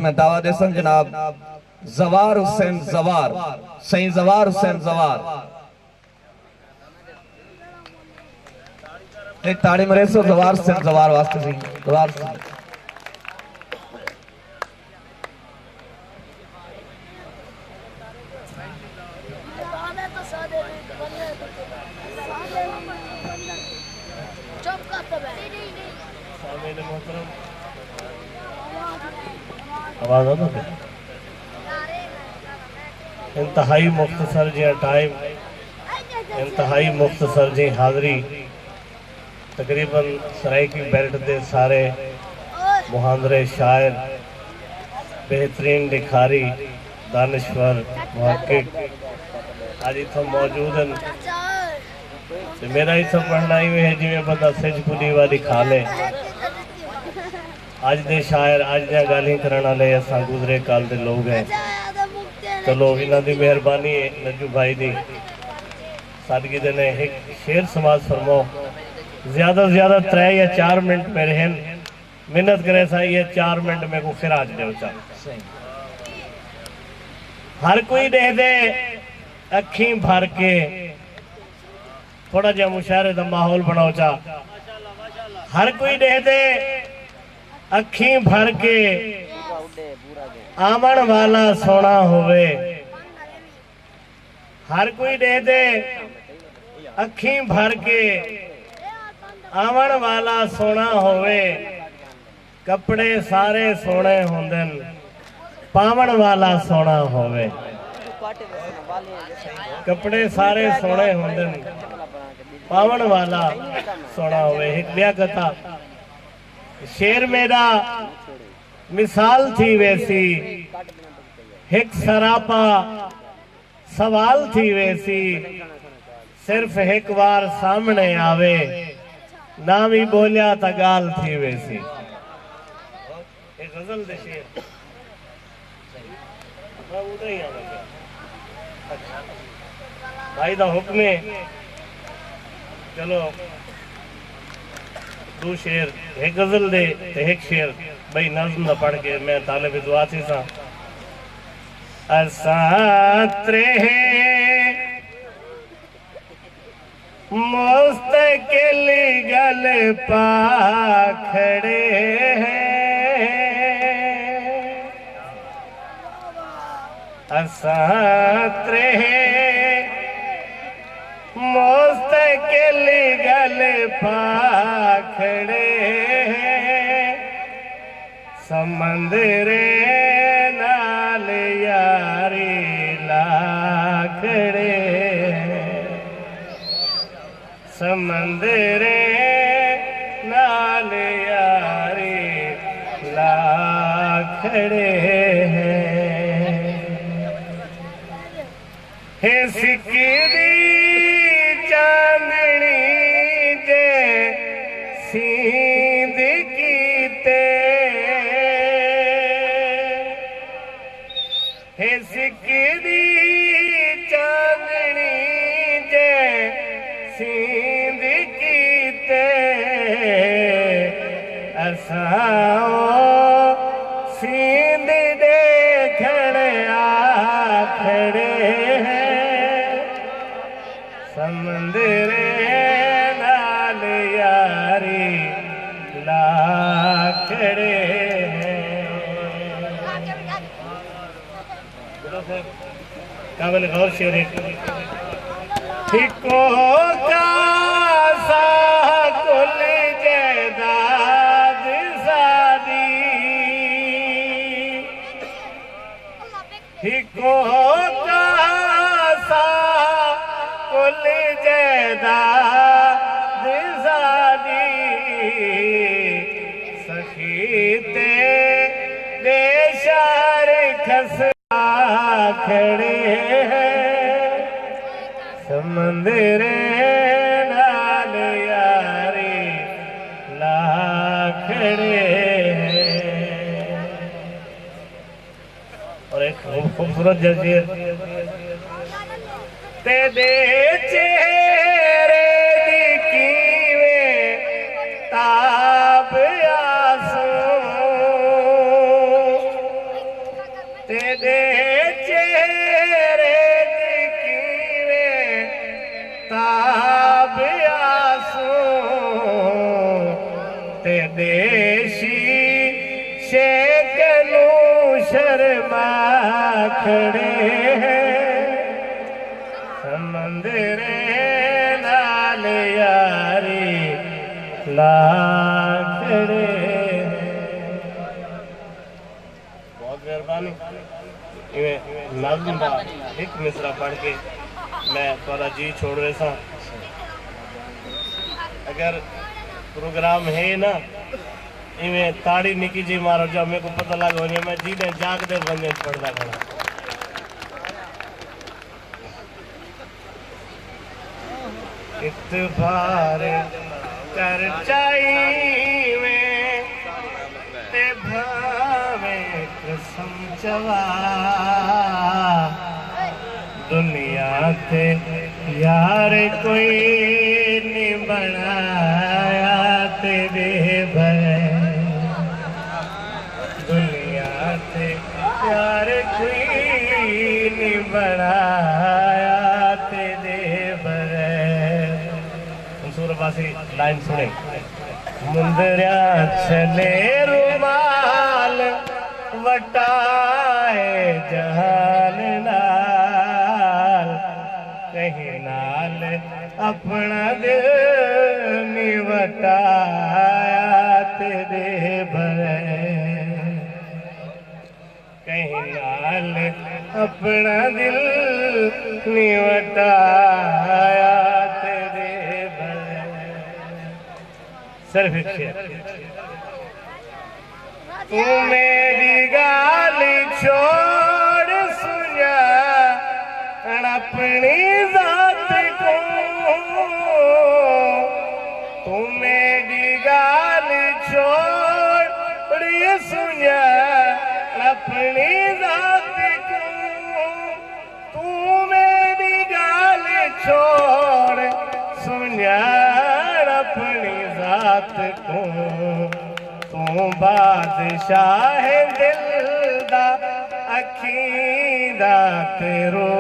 मैं दावा दे सन जनाब जवार हुसैन जवार सही जवार हुसैन जवार एक ताड़ी मरे सो जवार हुसैन जवार वास्ते सही जवार हुसैन आवाज आता है इंतहाई मुख्तसर जी टाइम इंतहाई मुख्तसर जी हाज़री तकरीबन सराइकी बेल्ट के सारे मुहांदरे शायर बेहतरीन लिखारी दानिश्वर मुहक्किक आज इतों मौजूद हैं। मेरा इतों पढ़ना ही है जिमें बंदा सिज खुली वाली खा ले। अज दे शायर अज दियां गालियां करन वाले असां गुजरे काल दे लोग हैं। चलो इन्हां दी मेहरबानी है नज्जू भाई दी सादगी दे ने एक शेर समाज फरमाओ ज्यादा से ज्यादा 3 या 4 मिनट मेरे हैं मिन्नत करे सा ये 4 मिनट में को खिराज दे चा हर कोई दे दे अखी भर के थोड़ा जा मुशायरे दा माहौल बनाओ चा हर कोई दे दे अखी भर के आमन वाला सोना होवे हर कोई दे दे अखी भर के आमन वाला सोना होवे कपड़े सारे सोने होंदन पावन वाला सोना होवे कपड़े सारे सोने होंदन पावन वाला सोना होवे। एक ब्या कथा शेर मेरा मिसाल थी वैसी एक सरापा सवाल थी वैसी सिर्फ एक बार सामने आवे ना भी बोलिया तो गाल थी वैसी। एक गजल दे शेर भाई दा हुक्म है चलो 2 शेर एक गजल दे एक शेर भाई नज़्म पढ़ के मैं तालिब दुआ थी सा असात्रे मुस्तकिल गल पाखड़े असात्रे मुस्तकिल गल पाखड़े समंदरे नाल यारी लाखड़े समंदरे नाल यारी लाखड़े हे सिकरी चांदनी जे सींद कीते हे सिकरी चांदनी जे सींद कीते असाओ सींद देखण आखड़े समंदरे नाल यारी लाखड़े काबिल गौर शेर हिको कासा कुल जैदाद सादी हिको कासा कुल जैदाद सादी सखीते देशार खसरा खड़े समंदरे नाल यारी लाखड़े और एक खूबसूरत जज़ीर ते दे चेहरे दी कीवे ताब आंसू तेरे चेहरे दिखीवे ताब आंसू ते देशी शेकनू शर्मा खड़े समंदरे नाल यारी लाखड़े। बहुत मेहरबानी। नाज़िम एक मिसरा पढ़ के मैं थोड़ा जी छोड़ रहा सा। अगर प्रोग्राम है ना इवें ताड़ी निकी जी मारो जो मेरे को पता लगा होनी मैं जी ने जाग दे बंदे पढ़दा खड़ा। इतबार कर चाहिए ते भावे कसम चवा दुनिया ते यार कोई नहीं बनाया तेरे भय दुनिया ते यार कोई नहीं बनाया तेरे भय। सूरबासी लाइन सुने। मुंदरिया चले रुमाल वटाए जहान नाल कहीं नाल अपना दिल नहीं वटाया तेरे भय कहीं नाल अपना दिल नहीं वटाया तेरे भय। सिर्फ एक शेर। तू मेरी गाल छोड़ सुझा अपनी जात को तू मेरी गाल छोड़ सुझा अपनी जात को तू मेरी गाल छोड़ सुझा अपनी जात को तू बादशाह दिल दा अखीं दा तेरो